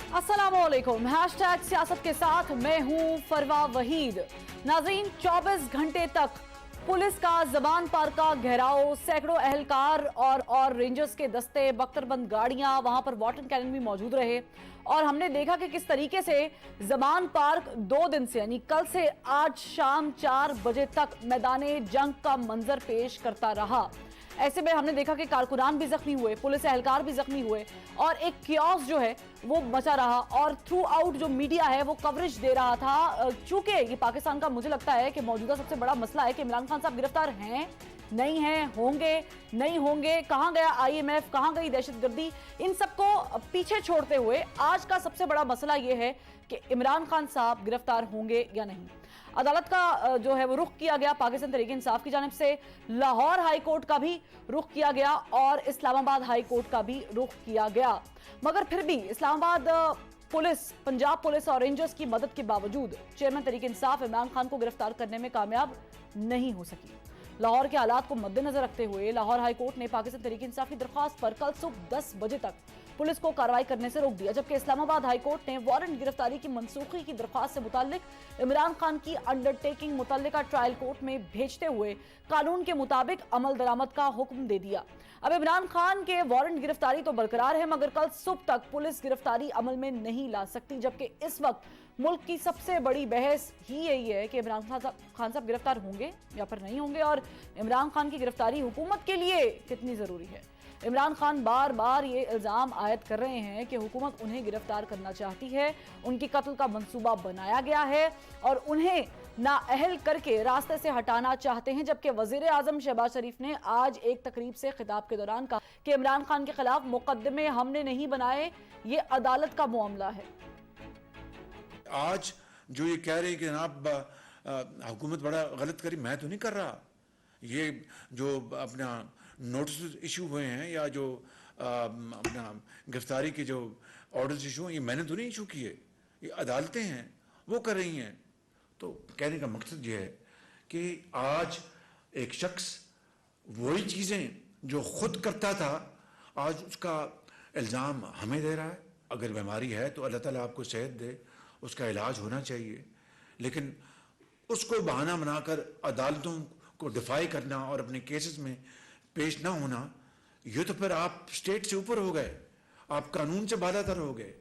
अस्सलामुअलैकुम। हैशटैग सियासत के साथ मैं हूं फरवा वहीद। नाज़रीन, 24 घंटे तक पुलिस का ज़बान पार का घेराव, सैकड़ों अहलकार और रेंजर्स के दस्ते, बख्तरबंद गाड़ियां, वहां पर वाटर कैनन भी मौजूद रहे और हमने देखा कि किस तरीके से ज़बान पार्क 2 दिन से यानी कल से आज शाम 4 बजे तक मैदाने जंग का मंजर पेश करता रहा। ऐसे में हमने देखा कि कारकुनान भी जख्मी हुए, पुलिस एहलकार भी जख्मी हुए और एक कियोस जो है वो मचा रहा और थ्रू आउट जो मीडिया है वो कवरेज दे रहा था। चूंकि ये पाकिस्तान का मुझे लगता है कि मौजूदा सबसे बड़ा मसला है कि इमरान खान साहब गिरफ्तार हैं नहीं हैं, होंगे नहीं होंगे, कहां गया IMF, कहां गई दहशतगर्दी, इन सबको पीछे छोड़ते हुए आज का सबसे बड़ा मसला ये है कि इमरान खान साहब गिरफ्तार होंगे या नहीं। अदालत का जो है वो रुख किया गया पाकिस्तान तहरीक इंसाफ की जानिब से, लाहौर हाई कोर्ट का भी रुख किया गया और इस्लामाबाद हाई कोर्ट का भी रुख किया गया, मगर फिर भी इस्लामाबाद पुलिस, पंजाब पुलिस और रेंजर्स की मदद के बावजूद चेयरमैन तहरीक इंसाफ इमरान खान को गिरफ्तार करने में कामयाब नहीं हो सकी। लाहौर के हालात को मद्देनजर रखते हुए लाहौर हाई कोर्ट ने पाकिस्तान तहरीक इंसाफ की दरख्वास्त पर कल सुबह 10 बजे तक पुलिस को कार्रवाई करने से रोक दिया, जबकि इस्लामाबाद हाई कोर्ट ने वारंट गिरफ्तारी की मनसूखी की दरख्वास्त से मुताल्लिक इमरान खान की अंडरटेकिंग मुतल्लिका ट्रायल कोर्ट में भेजते हुए कानून के मुताबिक अमल दरामद का हुक्म दे दिया। अब इमरान खान के वारंट गिरफ्तारी तो बरकरार है, मगर कल सुबह तक पुलिस गिरफ्तारी अमल में नहीं ला सकती, जबकि इस वक्त मुल्क की सबसे बड़ी बहस ही यही है कि इमरान खान साहब गिरफ्तार होंगे या फिर नहीं होंगे और इमरान खान की गिरफ्तारी हुकूमत के लिए कितनी जरूरी है। इमरान खान बार बार ये इल्जाम आयद कर रहे हैं कि हुकूमत उन्हें गिरफ्तार करना चाहती है, उनकी कत्ल का मंसूबा बनाया गया है और उन्हें नाअहल करके रास्ते से हटाना चाहते हैं, जबकि वजीर आजम शहबाज शरीफ ने आज एक तकरीब से खिताब के दौरान कहा कि इमरान खान के खिलाफ मुकदमे हमने नहीं बनाए, ये अदालत का मामला है। आज जो ये कह रहे हैं कि जनाब हुकूमत बड़ा गलत करी, मैं तो नहीं कर रहा। ये जो अपना नोटिस इशू हुए हैं या जो अपना गिरफ्तारी के जो ऑर्डर्स इशू हैं, ये मैंने तो नहीं इशू किए, ये अदालतें हैं वो कर रही हैं। तो कहने का मकसद ये है कि आज एक शख्स वही चीज़ें जो खुद करता था आज उसका इल्ज़ाम हमें दे रहा है। अगर बीमारी है तो अल्लाह ताला आपको सेहत दे, उसका इलाज होना चाहिए, लेकिन उसको बहाना बनाकर अदालतों को डिफाई करना और अपने केसेस में पेश ना होना, ये तो फिर आप स्टेट से ऊपर हो गए, आप कानून से बालातर हो गए।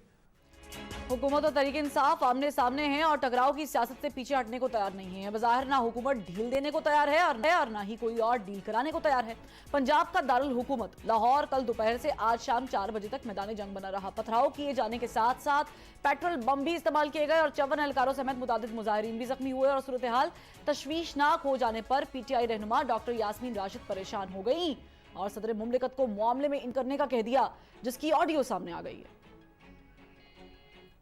हुकूमत और तहरीक इंसाफ आमने सामने हैं और टकराव की सियासत से पीछे हटने को तैयार नहीं है। बज़ाहिर ना हुकूमत ढील देने को तैयार है और ना ही कोई और डील कराने को तैयार है। पंजाब का दारुल हुकूमत लाहौर कल दोपहर से आज शाम 4 बजे तक मैदान जंग बना रहा। पथराव किए जाने के साथ साथ पेट्रोल बम भी इस्तेमाल किए गए और 54 एहलकारों समेत मुतादिद मुजाहिरीन भी जख्मी हुए और सूरत हाल तशवीशनाक हो जाने पर PTI रहनुमा डॉक्टर यास्मीन राशिद परेशान हो गई और सदर मुमलिकत को मामले में इन करने का कह दिया, जिसकी ऑडियो सामने आ गई है।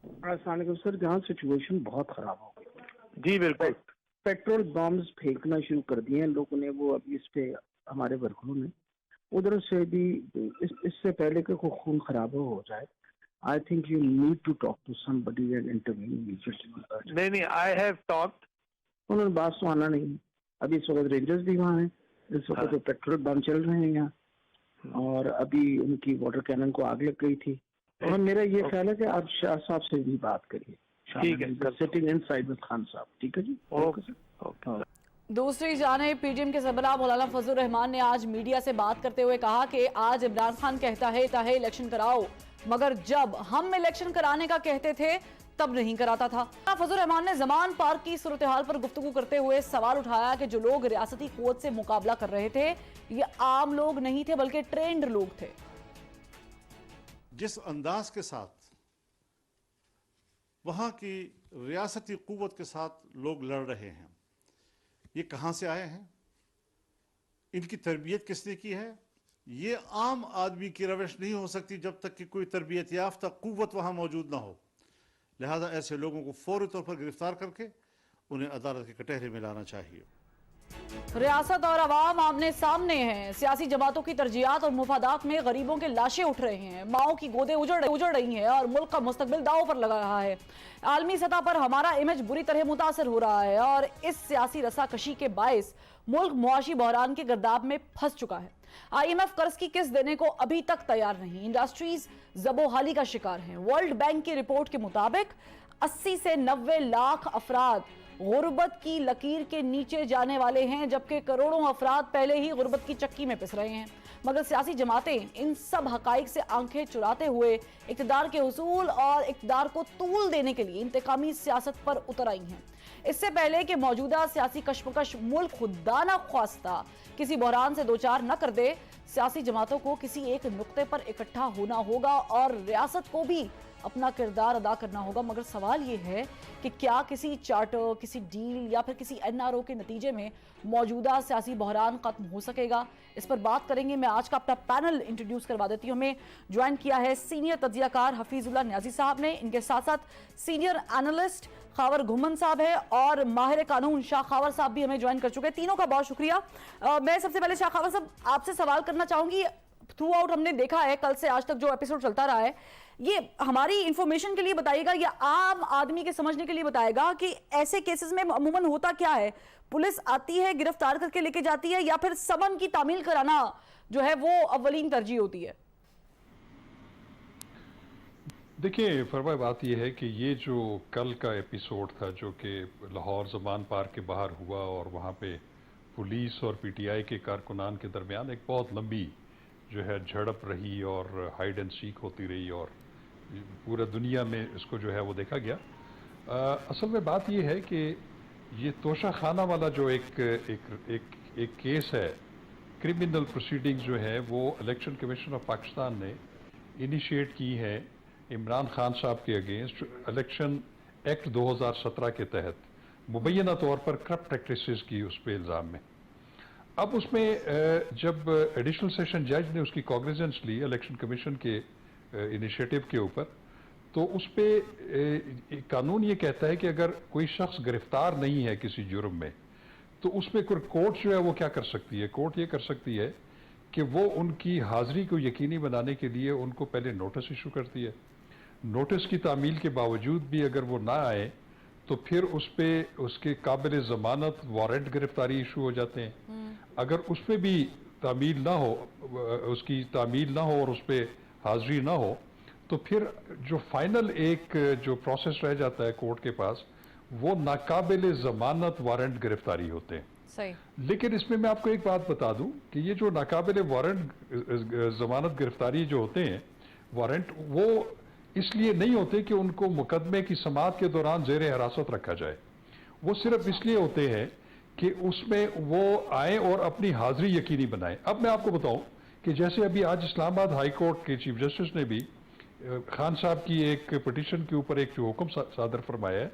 सर, जहाँ सिचुएशन बहुत खराब हो गई, जी बिल्कुल, पेट्रोल बम्स फेंकना शुरू कर दिए हैं लोगों ने। वो अभी इस पे हमारे वर्करों ने उधर से भी इससे पहले कि कोई खून खराबा हो जाए, I think you need to talk to somebody and intervene immediately. नहीं, आई हैव टॉक्ड, उन्होंने बात तो आना नहीं। अभी इस वक्त रेंजर्स भी वहाँ हैं, इस वक्त तो पेट्रोल बम चल रहे हैं यहाँ और अभी उनकी वाटर कैनन को आग लग गई थी। और मेरा ये ख्याल है कि आप शाह साहब से भी बात करिए, ठीक है, सिटिंग इनसाइड विद खान साहब, ठीक है जी, ओके सर। दूसरी जानिब PDM के सरबराह मौलाना फजल रहमान ने आज मीडिया से बात करते हुए कहा कि आज इमरान खान कहता है इलेक्शन कराओ, मगर जब हम इलेक्शन कराने का कहते थे तब नहीं कराता था। फजल रहमान ने ज़मान पार्क की सूरत हाल पर गुफ्तगू करते हुए सवाल उठाया कि जो लोग रियासती कुव्वत से मुकाबला कर रहे थे ये आम लोग नहीं थे बल्कि ट्रेंड लोग थे। जिस अंदाज के साथ वहां की रियासती कुव्वत के साथ लोग लड़ रहे हैं, ये कहां से आए हैं, इनकी तरबियत किसने की है? ये आम आदमी की रविश नहीं हो सकती जब तक कि कोई तरबियत याफ्ता कुव्वत वहां मौजूद ना हो। लिहाजा ऐसे लोगों को फौरी तौर पर गिरफ्तार करके उन्हें अदालत के कटहरे में लाना चाहिए। रियासत और अवाम आमने सामने हैं। सियासी जमातों की तरजीहात और मुफादात में गरीबों के लाशें उठ रहे हैं, माओं की गोदें उजड़ रही हैं और मुल्क का मुस्तकबिल दांव पर लगा रहा है। आलमी सतह पर हमारा इमेज बुरी तरह मुतासर हो रहा है और इस सियासी रसाकशी के बायस मुल्क मुआशी बहरान के गर्दाब में फंस चुका है। IMF कर्ज की किस्त देने को अभी तक तैयार नहीं, इंडस्ट्रीज जबोहाली का शिकार हैं। वर्ल्ड बैंक की रिपोर्ट के मुताबिक 80 से 90 लाख अफराद गुर्बत की लकीर के नीचे जाने वाले हैं, जबकि करोड़ों अफराद पहले ही गुर्बत की चक्की में पिस रहे हैं। मगर सियासी जमातें इन सब हकाइक से आंखें चुराते हुए इक़्तिदार के हुसूल और इक़्तिदार को तूल देने के लिए इंतकामी सियासत पर उतर आई हैं। इससे पहले कि मौजूदा सियासी कशमकश मुल्क खुदा न ख्वास्ता किसी बहरान से दो चार न कर दे, सियासी जमातों को किसी एक नुक्ते पर इकट्ठा होना होगा और रियासत को भी अपना किरदार अदा करना होगा। मगर सवाल ये है कि क्या किसी चार्टर, किसी डील या फिर किसी NRO के नतीजे में मौजूदा सियासी बहरान खत्म हो सकेगा? इस पर बात करेंगे। मैं आज का अपना पैनल इंट्रोड्यूस करवा देती हूँ। हमें ज्वाइन किया है सीनियर तज्जियाकार हफीजुल्लाह न्याजी साहब ने, इनके साथ साथ सीनियर एनालिस्ट खावर घुमन साहब है और माहिर कानून शाह खावर साहब भी हमें ज्वाइन कर चुके हैं। तीनों का बहुत शुक्रिया। मैं सबसे पहले शाह खावर साहब आपसे सवाल करना चाहूंगी। थ्रू आउट हमने देखा है, कल से आज तक जो एपिसोड चलता रहा है, ये हमारी इंफॉर्मेशन के लिए बताएगा या आम आदमी के समझने के लिए बताएगा कि ऐसे केसेस में अमूमन होता क्या है? पुलिस आती है, गिरफ्तार करके लेके जाती है, या फिर समन की तामील कराना जो है वो अव्वलीन तरजीह होती है? देखिए फरवा, बात यह है कि ये जो कल का एपिसोड था जो कि लाहौर ज़मान पार्क के बाहर हुआ और वहाँ पे पुलिस और PTI के कारकुनान के दरमियान एक बहुत लंबी जो है झड़प रही और हाइड एंड सीक होती रही और पूरा दुनिया में इसको जो है वो देखा गया। असल में बात ये है कि ये तोशा खाना वाला जो एक केस है, क्रिमिनल प्रोसीडिंग्स जो है वो इलेक्शन कमीशन ऑफ पाकिस्तान ने इनिशिएट की है इमरान खान साहब के अगेंस्ट इलेक्शन एक्ट 2017 के तहत मुबैना तौर पर करप्ट प्रैक्टिसेस की उस पर इल्ज़ाम में। अब उसमें जब एडिशनल सेशन जज ने उसकी कॉग्निजेंस ली इलेक्शन कमीशन के इनिशिएटिव के ऊपर, तो उस पर कानून ये कहता है कि अगर कोई शख्स गिरफ्तार नहीं है किसी जुर्म में, तो उसमें कोई कोर्ट जो है वो क्या कर सकती है? कोर्ट ये कर सकती है कि वो उनकी हाजिरी को यकीनी बनाने के लिए उनको पहले नोटिस इशू करती है। नोटिस की तामील के बावजूद भी अगर वो ना आए तो फिर उस पर उसके काबिल ज़मानत वारंट गिरफ्तारी इशू हो जाते हैं। अगर उस पर भी तामील ना हो, उसकी तामील ना हो और उस पर हाजिरी ना हो, तो फिर जो फाइनल एक जो प्रोसेस रह जाता है कोर्ट के पास, वो नाकाबिल ज़मानत वारंट गिरफ्तारी होते हैं। सही। लेकिन इसमें मैं आपको एक बात बता दूं कि ये जो नाकाबिल वारंट ज़मानत गिरफ्तारी जो होते हैं वारंट, वो इसलिए नहीं होते कि उनको मुकदमे की समाअत के दौरान ज़ेर हिरासत रखा जाए। वो सिर्फ इसलिए होते हैं कि उसमें वो आए और अपनी हाजिरी यकीनी बनाएं। अब मैं आपको बताऊं कि जैसे अभी आज इस्लामाबाद हाई कोर्ट के चीफ जस्टिस ने भी खान साहब की एक पिटीशन के ऊपर एक जो हुक्म सादर फरमाया है,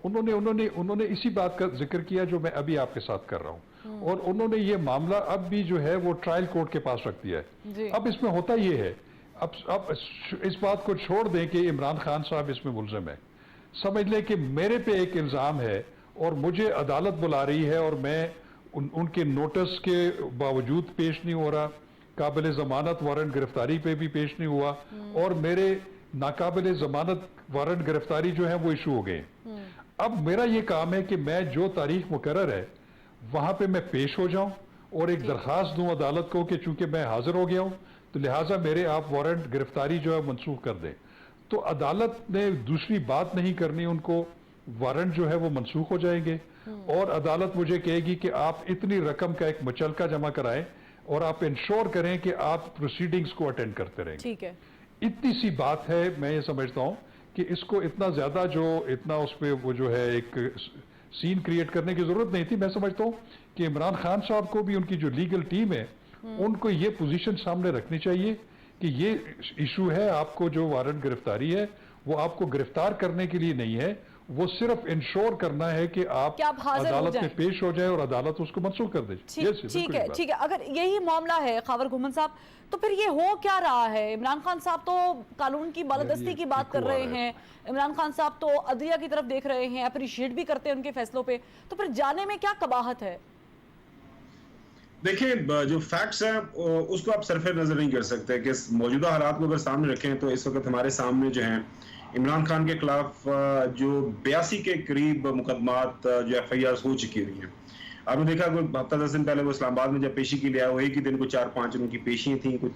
उन्होंने इसी बात का जिक्र किया जो मैं अभी आपके साथ कर रहा हूं, और उन्होंने ये मामला अब भी जो है वो ट्रायल कोर्ट के पास रख दिया है। अब इसमें होता ये है, अब इस बात को छोड़ दें कि इमरान खान साहब इसमें मुल्ज़िम है। समझ लें कि मेरे पे एक इल्ज़ाम है और मुझे अदालत बुला रही है और मैं उनके नोटिस के बावजूद पेश नहीं हो रहा, काबिल ज़मानत वारंट गिरफ्तारी पे भी पेश नहीं हुआ, और मेरे नाकाबिल ज़मानत वारंट गिरफ्तारी जो है वो इशू हो गए। अब मेरा ये काम है कि मैं जो तारीख मुकर्रर है वहां पे मैं पेश हो जाऊं और एक दरखास्त दूं अदालत को कि चूंकि मैं हाजिर हो गया हूं तो लिहाजा मेरे आप वारंट गिरफ्तारी जो है मनसूख कर दें। तो अदालत ने दूसरी बात नहीं करनी, उनको वारंट जो है वो मनसूख हो जाएंगे और अदालत मुझे कहेगी कि आप इतनी रकम का एक मुचलका जमा कराएं और आप इंश्योर करें कि आप प्रोसीडिंग्स को अटेंड करते रहें। ठीक है, इतनी सी बात है। मैं ये समझता हूं कि इसको इतना ज्यादा इतना उस पर वो जो है एक सीन क्रिएट करने की जरूरत नहीं थी। मैं समझता हूं कि इमरान खान साहब को भी उनकी जो लीगल टीम है उनको ये पोजीशन सामने रखनी चाहिए कि ये इशू है, आपको जो वारंट गिरफ्तारी है वो आपको गिरफ्तार करने के लिए नहीं है, वो सिर्फ इंश्योर करना है कि आप अदालत में पेश हो जाए और अदालत उसको मंसूख कर दे। ठीक है, ठीक है। अगर यही मामला है खावर घुमन साहब, तो फिर ये हो क्या रहा है? इमरान खान साहब तो कानून की बालादस्ती की बात कर रहे हैं, इमरान खान साहब तो अदलिया की तरफ देख रहे हैं, अप्रिशिएट भी करते हैं उनके फैसलों पे, तो फिर जाने में क्या कबाहत है? देखिए, जो फैक्ट्स हैं उसको आप सरफे नजर नहीं कर सकते कि मौजूदा हालात को अगर सामने रखें तो इस वक्त हमारे सामने जो है इमरान खान के खिलाफ जो 82 के करीब मुकदमात जो FIR हो चुकी हुई हैं, आपने देखा कोई हफ्ता 10 दिन पहले वो इस्लामाबाद में जब पेशी के लिए आया, वो एक ही दिन को 4-5 उनकी पेशियां थी, कुछ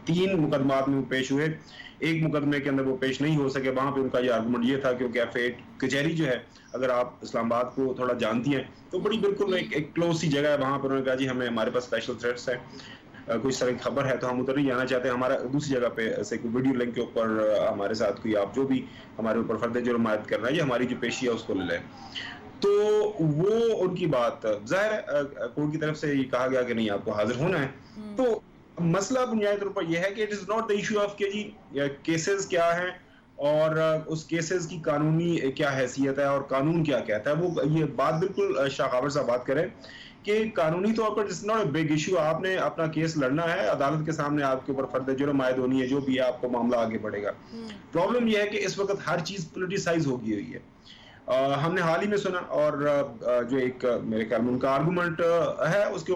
3 मुकदमात में वो पेश हुए, एक मुकदमे के अंदर वो पेश नहीं हो सके। वहां पे उनका ये आर्गूमेंट ये था क्योंकि F8 कचहरी जो है, अगर आप इस्लामाबाद को थोड़ा जानती हैं तो बड़ी बिल्कुल एक क्लोज सी जगह है, वहां पर उन्होंने कहा जी हमारे पास स्पेशल थ्रेट्स है, कोई इस तरह की खबर है तो हम उधर नहीं जाना चाहते, हमारा दूसरी जगह पे ऐसे कोई वीडियो लिंक के ऊपर हमारे साथ कोई आप जो भी हमारे ऊपर फर्द जुर्म आयद कर रहा है, ये हमारी जो पेशी है उसको ले लें। तो वो उनकी बात जाहिर है कोर्ट की तरफ से ये कहा गया कि नहीं आपको हाजिर होना है। तो मसला बुनियादी तौर पर यह है कि it is not the issue of के जी केसेस क्या हैं और उस केसेस की कानूनी क्या हैसियत है और कानून क्या कहता है, वो ये बात बिल्कुल शाह काबर साहब बात करें कि कानूनी तौर पर it's not a big issue, आपने अपना केस लड़ना है, अदालत के सामने आपके ऊपर फर्द जुर्म आयद होनी है, जो भी है आपको मामला आगे बढ़ेगा। प्रॉब्लम यह है कि इस वक्त हर चीज पोलिटिसाइज हो गई हुई है। हमने हाल ही में सुना और जो एक मेरे ख्याल में उनका आर्गूमेंट है उसके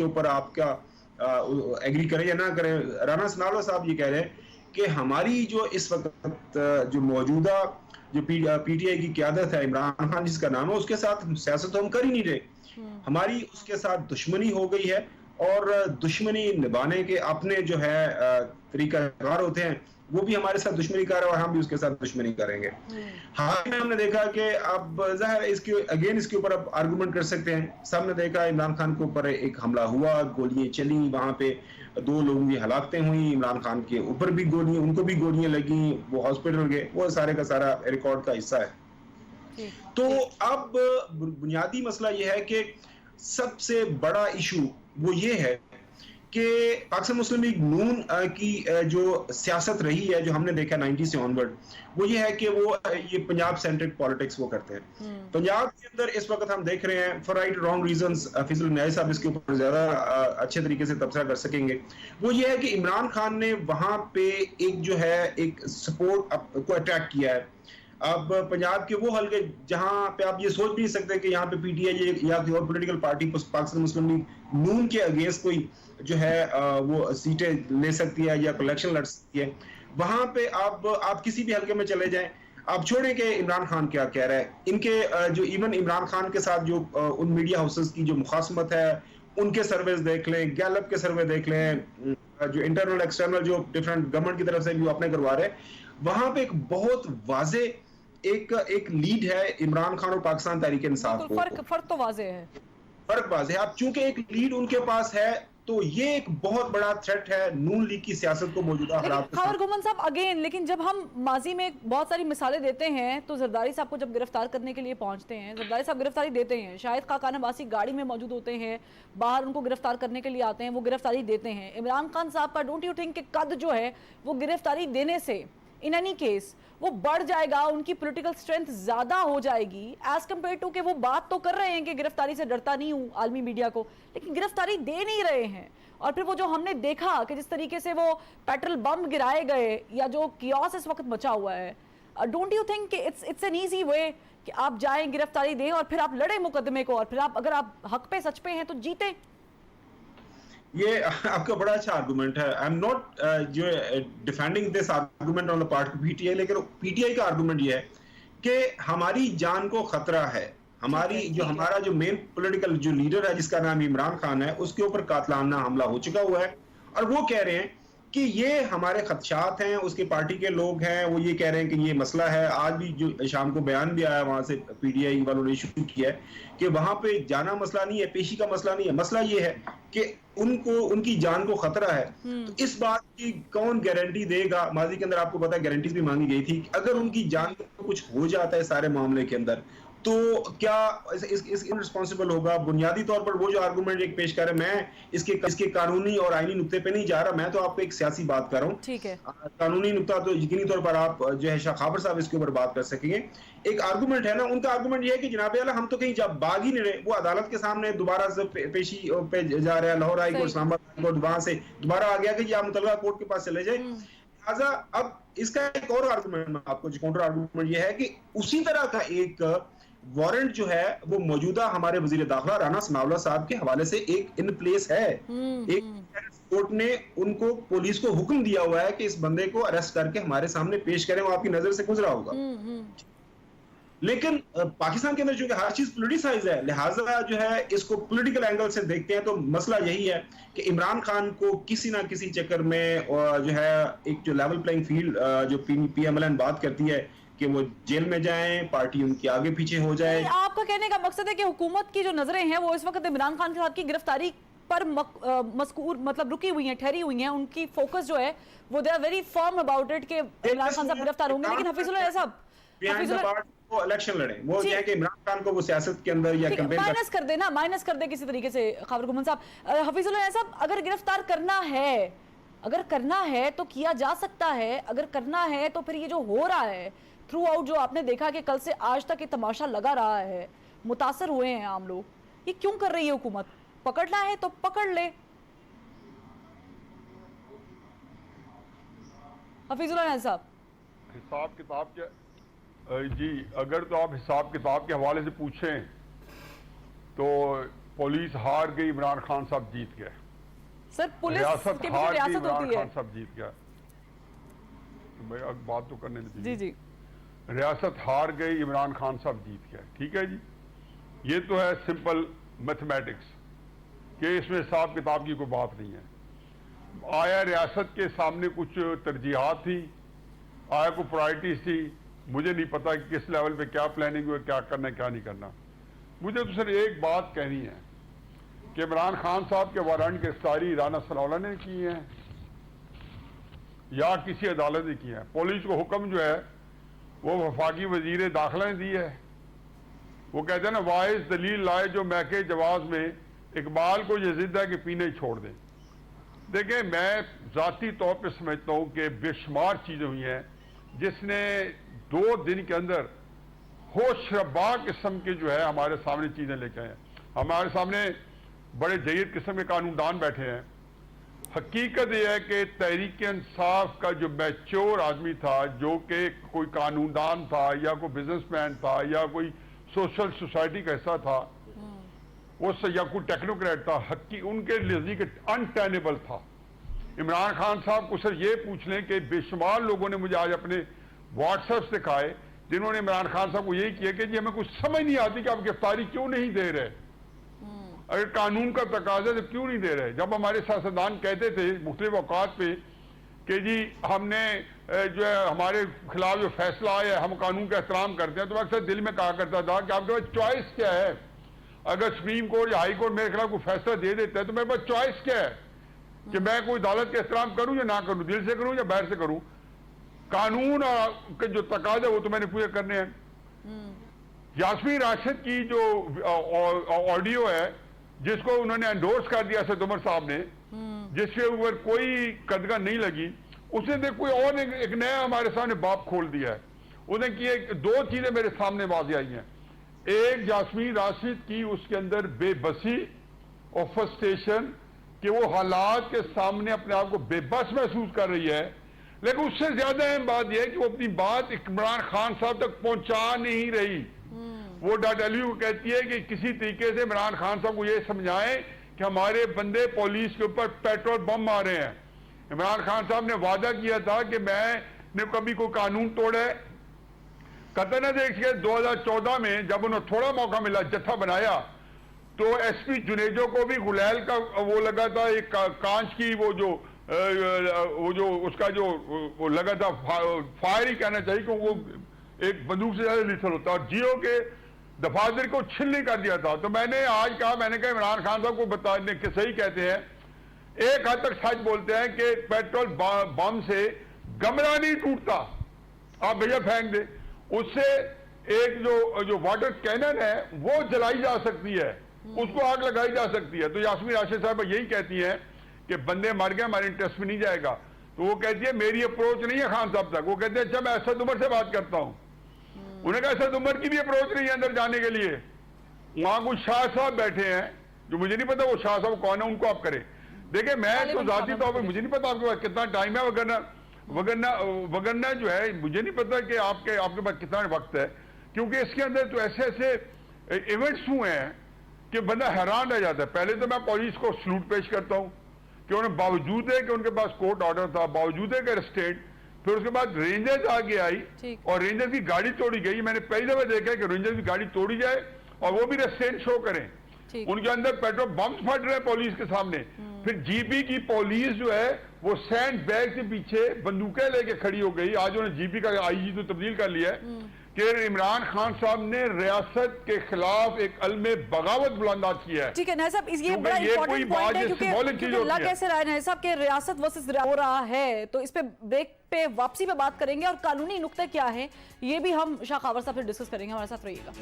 ऊपर आप क्या एग्री करें या ना करें, राना सनाउल्लाह साहब ये कह रहे हैं कि हमारी जो इस वक्त जो मौजूदा जो पीटीआई की क़यादत है, इमरान खान जिसका नाम है, उसके साथ सियासत तो हम कर ही नहीं रहे, हमारी उसके साथ दुश्मनी हो गई है और दुश्मनी निभाने के अपने जो है तरीकाकार होते हैं, वो भी हमारे साथ दुश्मनी कर रहा है और हम भी उसके साथ दुश्मनी करेंगे। हाल में हमने देखा कि अब जाहिर है इसके ऊपर अब आर्गूमेंट कर सकते हैं। सबने देखा इमरान खान के ऊपर एक हमला हुआ, गोलियां चली, वहां पे 2 लोगों की हलाकतें हुई, इमरान खान के ऊपर भी उनको भी गोलियां लगी, वो हॉस्पिटल गए, वो सारे का सारा रिकॉर्ड का हिस्सा है। तो अब बुनियादी मसला यह है कि सबसे बड़ा इशू वो ये है कि पाकिस्तान मुस्लिम लीग नून की जो सियासत रही है, जो हमने देखा 90 से ऑनवर्ड, वो ये है कि वो ये पंजाब सेंट्रिक पॉलिटिक्स वो करते हैं। पंजाब के अंदर इस वक्त हम देख रहे हैं for right wrong reasons, fizzle न्याय साहब इसके ऊपर ज्यादा अच्छे तरीके से तबसरा कर सकेंगे। वो ये है कि इमरान खान ने वहां पे एक जो है एक सपोर्ट को अट्रैक्ट किया है। अब पंजाब के वो हल्के जहां पे आप ये सोच नहीं सकते कि यहाँ पे पीटीआई या कोई और पॉलिटिकल पार्टी पाकिस्तान मुस्लिम लीग नून के अगेंस्ट कोई जो है वो सीटें ले सकती है या इलेक्शन लड़ सकती है, वहां पे आप किसी भी हल्के में चले जाएं, आप छोड़ें कि इमरान खान क्या कह रहा है, इनके जो इवन इमरान खान के साथ जो उन मीडिया हाउसेस की जो मुखासमत है, उनके सर्वेस देख लें, गैलप के सर्वे देख लें, जो इंटरनल एक्सटर्नल जो डिफरेंट गवर्नमेंट की तरफ से भी अपने करवा रहे, वहां पे एक बहुत वाजे एक लीड है इमरान खान और पाकिस्तान तहरीक इंसाफ को। फर्क तो वाजे है, फर्क वाजे है। अब चूंकि एक लीड उनके पास है तो ये एक बहुत बड़ा थ्रेट है नून लीग की सियासत को मौजूदा हालात के साथ। गुमन साहब अगेन, लेकिन जब हम माजी में बहुत सारी मिसालें देते हैं तो जरदारी साहब को जब गिरफ्तार करने के लिए पहुंचते हैं, जरदारी साहब गिरफ्तारी देते हैं, शाहिद खान अब्बासी गाड़ी में मौजूद होते हैं, बाहर उनको गिरफ्तार करने के लिए आते हैं, वो गिरफ्तारी देते हैं। इमरान खान साहब का डोंट यू थिंक कि कद जो है वो गिरफ्तारी देने से इन एनी केस वो बढ़ जाएगा, उनकी पॉलिटिकल स्ट्रेंथ ज्यादा हो जाएगी एज कम्पेयर टू कि वो बात तो कर रहे हैं कि गिरफ्तारी से डरता नहीं हूं आलमी मीडिया को, लेकिन गिरफ्तारी दे नहीं रहे हैं। और फिर वो जो हमने देखा कि जिस तरीके से वो पेट्रोल बम गिराए गए या जो कियोस इस वक्त मचा हुआ है, डोंट यू थिंक कि इट्स एन ईजी वे कि आप जाएं, गिरफ्तारी दें और फिर आप लड़े मुकदमे को और फिर आप अगर आप हक पे सच पे हैं तो जीते। ये आपका बड़ा अच्छा आर्गुमेंट है। आई एम नॉट जो defending this argument on the part of PTI, लेकिन पीटीआई का आर्गुमेंट ये है कि हमारी जान को खतरा है, हमारा जो मेन पॉलिटिकल जो लीडर है जिसका नाम इमरान खान है, उसके ऊपर कातलाना हमला हो चुका हुआ है और वो कह रहे हैं कि ये हमारे खदशात हैं, उसकी पार्टी के लोग हैं, वो ये कह रहे हैं कि ये मसला है। आज भी जो शाम को बयान भी आया वहां से पीटीआई वालों ने इशू किया है कि वहां पे जाना मसला नहीं है, पेशी का मसला नहीं है, मसला ये है कि उनकी जान को खतरा है। तो इस बात की कौन गारंटी देगा? माजी के अंदर आपको पता है गारंटीज भी मांगी गई थी, अगर उनकी जान को कुछ हो जाता है सारे मामले के अंदर तो क्या इस इनरिस्पॉन्सिबल होगा? बुनियादी तौर पर वो जो आर्गुमेंट एक पेश कर रहे हैं, मैं इसके कानूनी और आईनी नुक्ते पे नहीं जा रहा, मैं तो आपको एक सियासी बात कर रहा हूँ। ठीक है, कानूनी नुक्ता तो यकीनी तौर पर आप जो है शाह खाबर साहब इसके ऊपर बात कर सकेंगे। एक आर्गुमेंट है ना, उनका आर्गुमेंट ये है कि जनाब आला हम तो कहीं जब भाग ही नहीं रहे, वो अदालत के सामने दोबारा से पेशी पे जा रहे हैं, Lahore high court, Islamabad court, वहां से दोबारा आ गया कि आप मुतलका कोर्ट के पास चले जाए। लिहाजा अब इसका एक और आर्गुमेंट आपको जो काउंटर आर्गुमेंट ये है कि उसी तरह का एक वारंट जो है वो मौजूदा हमारे वजीर दाखिला राना सनाउल्लाह साहब के हवाले से एक इन प्लेस है। एक कोर्ट ने उनको पुलिस को हुक्म दिया हुआ है कि इस बंदे को अरेस्ट करके हमारे सामने पेश करें, वो आपकी नजर से गुजरा होगा। لیکن پاکستان کے اندر چونکہ ہر چیز پولیٹیسائز ہے، لہٰذا جو ہے اس کو پولیٹیکل اینگل سے دیکھتے ہیں، تو مسئلہ یہی ہے کہ عمران خان کو کسی نہ کسی چکر میں جو ہے ایک جو لیول پلینگ فیلڈ جو پی ایم ایل این بات کرتی ہے کہ وہ جیل میں جائیں، پارٹی ان کی آگے پیچھے ہو جائے. آپ کا کہنے کا مقصد ہے کہ حکومت کی جو نظریں ہیں وہ اس وقت عمران خان کے ساتھ کی گرفتاری پر مذکور مطلب رکی ہوئی ہیں، ٹھہری ہوئی ہیں، ان کی فوکس جو ہے وہ they are very firm about it کہ عمران خان صاحب گرفتار ہوں گے. لیکن حفیظ اللہ صاحب وہ الیکشن لڑیں، وہ یہ ہے کہ عمران خان کو وہ سیاست کے اندر یا کیمپین مائنس کر دے نا، مائنس کر دے کسی طریقے سے. خاور گمان صاحب، حفیظ اللہ صاحب، اگر گرفتار کرنا ہے تو کیا جا سکتا ہے، اگر کرنا ہے تو پھر یہ جو ہو رہا ہے تھرو آؤٹ، جو آپ نے دیکھا کہ کل سے آج تک یہ تماشا لگا رہا ہے، متاثر ہوئے ہیں عام لوگ، یہ کیوں کر رہی ہے حکومت؟ پکڑنا ہے تو پکڑ لے. حفیظ اللہ صاحب، حساب کتاب کے جی اگر تو آپ حساب کتاب کے حوالے سے پوچھیں تو پولیس ہار گئی، عمران خان صاحب جیت گئے. سر پولیس ریاست کی ہار گئی، ریاست عمران ہوتی ہے. خان صاحب جیت گیا. بھائی اب بات تو کرنے جی جی، ریاست ہار گئی، عمران خان صاحب جیت گئے. ٹھیک ہے جی، یہ تو ہے سمپل میتھمیٹکس کہ اس میں حساب کتاب کی کوئی بات نہیں ہے. آیا ریاست کے سامنے کچھ ترجیحات تھی، آیا کوئی پرائرٹیز تھی، مجھے نہیں پتا کہ کس لیول پہ کیا پلاننگ ہوئی، کیا کرنا ہے کیا نہیں کرنا. مجھے تو صرف ایک بات کہنی ہے کہ عمران خان صاحب کے وارنٹ گرفتاری رانا ثناءاللہ نے کی ہے یا کسی عدالت نے کی ہے. پولیس کو حکم جو ہے وہ وفاقی وزیر داخلہ نے دی ہے. وہ کہتے ہیں نا، واعظ دلیل لائے جو محکے جواز میں، اقبال کو یہ ضد ہے کہ پینے ہی چھوڑ دیں. دیکھیں، میں ذاتی طور پہ سمجھتا ہوں کہ بے شمار چیزیں ہوئی ہیں جس نے 2 دن کے اندر ہوش ربا قسم کے جو ہے ہمارے سامنے چیزیں لے کے آئے ہیں. ہمارے سامنے بڑے جید قسم کے قانون دان بیٹھے ہیں. حقیقت یہ ہے کہ تحریک انصاف کا جو میچور آدمی تھا، جو کہ کوئی قانون دان تھا یا کوئی بزنس مین تھا یا کوئی سوشل سوسائٹی کا حصہ تھا، وہ یا کوئی ٹیکنوکریٹ تھا، ان کے نزدیک انٹینیبل تھا. عمران خان صاحب کو صرف یہ پوچھ لیں کہ بے شمار لوگوں نے مجھے آج اپنے واٹس ایپ سے دکھائے جنہوں نے عمران خان صاحب کو یہی کیا کہ جی ہمیں کچھ سمجھ نہیں آتی کہ آپ گرفتاری کیوں نہیں دے رہے، اگر قانون کا تقاضا تو کیوں نہیں دے رہے. جب ہمارے سیاستدان کہتے تھے مختلف اوقات پہ کہ جی ہم نے جو ہے ہمارے خلاف جو فیصلہ آیا ہے ہم قانون کا احترام کرتے ہیں، تو اکثر دل میں کہا کرتا تھا کہ آپ کے پاس چوائس کیا ہے. اگر سپریم کورٹ یا ہائی کورٹ میرے خلاف کوئی فیصلہ دے دیتا ہے تو میرے پاس چوائس کیا ہے کہ میں کوئی عدالت کا احترام کروں یا نہ کروں، دل سے کروں یا باہر سے کروں. قانون کے جو تقاضے وہ تو میں نے پورے کرنے ہیں. یاسمین راشد کی جو آڈیو ہے جس کو انہوں نے انڈورس کر دیا اسد عمر صاحب نے، جس کے اوپر کوئی قدغن نہیں لگی، اس نے کوئی اور ایک نیا ہمارے سامنے باپ کھول دیا ہے. انہیں کی 2 چیزیں میرے سامنے واضح آئی ہیں. ایک، یاسمین راشد کی اس کے اندر بے بسی اور فرسٹریشن کہ وہ حالات کے سامنے اپنے آپ کو بے بس محسوس کر رہی ہے. لیکن اس سے زیادہ اہم بات یہ ہے کہ وہ اپنی بات عمران خان صاحب تک پہنچا نہیں رہی. وہ ڈاٹیلیو کہتی ہے کہ کسی طریقے سے عمران خان صاحب کو یہ سمجھائیں کہ ہمارے بندے پولیس کے اوپر پیٹرول بم مار رہے ہیں. عمران خان صاحب نے وعدہ کیا تھا کہ میں نے کبھی کوئی قانون توڑے. قطع نہ دیکھیے 2014 میں جب انہوں تھوڑا موقع ملا جتھا بنایا تو ایس پی جنیجو کو بھی غلیل کا وہ لگا تھا، ایک کانچ کی وہ جو اس کا جو وہ لگا تھا، فائر ہی کہنا چاہیے کہ وہ ایک بندوق سے زیادہ لیتھل ہوتا، اور جیو کے دفاتر کو چھلنی کر دیا تھا. تو میں نے آج کہا، میں نے کہا عمران خان صاحب کو بتانے کہ صحیح کہتے ہیں، ایک حد تک سچ بولتے ہیں کہ پیٹرول بم سے گملہ نہیں ٹوٹتا، آپ بھیا پھینک دیں، اس سے ایک جو واٹر کینن ہے وہ جلائی جا سکتی ہے، اس کو آگ لگائی جا سکتی ہے. تو یاسمین راشد صاحب یہی کہتی ہیں کہ بندے مر گئے، ہمارے انٹرسٹ میں نہیں جائے گا. تو وہ کہتی ہے میری اپروچ نہیں ہے خان صاحب تک. وہ کہتے ہیں اچھا میں اسد عمر سے بات کرتا ہوں. انہوں نے کہا اسد عمر کی بھی اپروچ نہیں ہے اندر جانے کے لیے. وہاں کچھ شاہ صاحب بیٹھے ہیں جو مجھے نہیں پتا وہ شاہ صاحب کون ہے، ان کو آپ کریں. دیکھیں میں تو ذاتی طور پہ مجھے نہیں پتا آپ کے پاس کتنا ٹائم ہے، وگرنہ جو ہے مجھے نہیں پتا کہ آپ کے پاس کتنا وقت ہے، کیونکہ اس کے اندر تو ایسے ایونٹس ہوئے ہیں کہ بندہ حیران رہ جاتا ہے. پہلے تو میں پولیس کو سلوٹ پیش کرتا ہوں کہ انہیں باوجود ہے کہ ان کے پاس کورٹ آرڈر تھا، باوجود ہے کہ ریسٹینٹ फिर उसके बाद रेंजर्स आगे आई और रेंजर की गाड़ी तोड़ी गई। मैंने पहली दफा देखा है कि रेंजर की गाड़ी तोड़ी जाए और वो भी रेस्ट्रेंट शो करें, उनके अंदर पेट्रोल बम्स फट रहे हैं पुलिस के सामने। फिर जीपी की पुलिस जो है वो सैंड बैग के पीछे बंदूकें लेके खड़ी हो गई। आज उन्होंने जीपी का आईजी तो तब्दील कर लिया है कि इमरान खान साहब ने रियासत के खिलाफ एक अलमे बगावत बुलंदाज किया है। ठीक है नायर साहब, ये बड़ा इंपॉर्टेंट पॉइंट है क्योंकि लग कैसे रहा है नायर साहब के रियासत वर्सेस हो रहा है, तो इस पे ब्रेक पे वापसी पे बात करेंगे और कानूनी नुक्ते क्या है ये भी हम शाह खावर साहब से डिस्कस करेंगे। हमारे साथ रहिएगा।